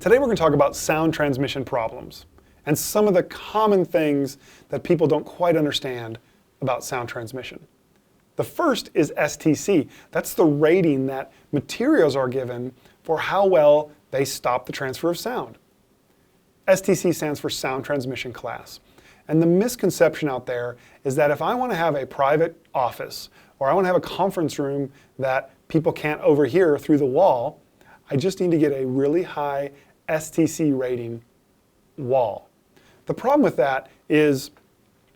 Today we're going to talk about sound transmission problems and some of the common things that people don't quite understand about sound transmission. The first is STC. That's the rating that materials are given for how well they stop the transfer of sound. STC stands for Sound Transmission Class. And the misconception out there is that if I want to have a private office or I want to have a conference room that people can't overhear through the wall, I just need to get a really high STC rating wall. The problem with that is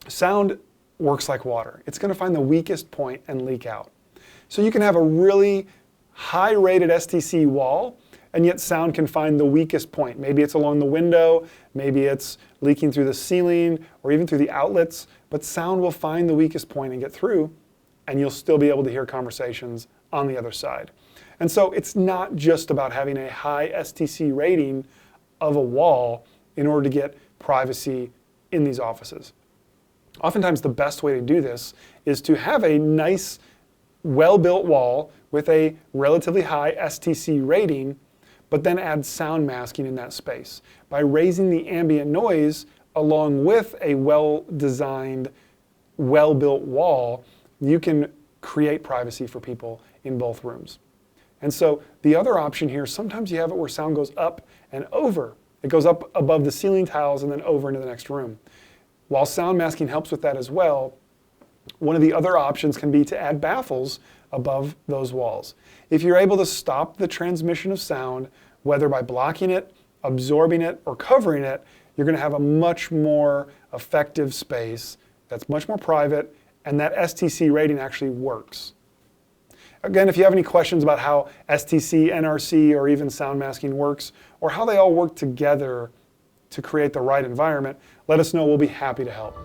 sound works like water. It's going to find the weakest point and leak out. So you can have a really high rated STC wall, and yet sound can find the weakest point. Maybe it's along the window, maybe it's leaking through the ceiling, or even through the outlets, but sound will find the weakest point and get through, and you'll still be able to hear conversations on the other side. And so it's not just about having a high STC rating of a wall in order to get privacy in these offices. Oftentimes the best way to do this is to have a nice, well-built wall with a relatively high STC rating, but then add sound masking in that space. By raising the ambient noise along with a well-designed, well-built wall, you can create privacy for people in both rooms. And so the other option here, sometimes you have it where sound goes up and over. It goes up above the ceiling tiles and then over into the next room. While sound masking helps with that as well, one of the other options can be to add baffles above those walls. If you're able to stop the transmission of sound, whether by blocking it, absorbing it, or covering it, you're going to have a much more effective space that's much more private, and that STC rating actually works. Again, if you have any questions about how STC, NRC, or even sound masking works, or how they all work together to create the right environment, let us know. We'll be happy to help.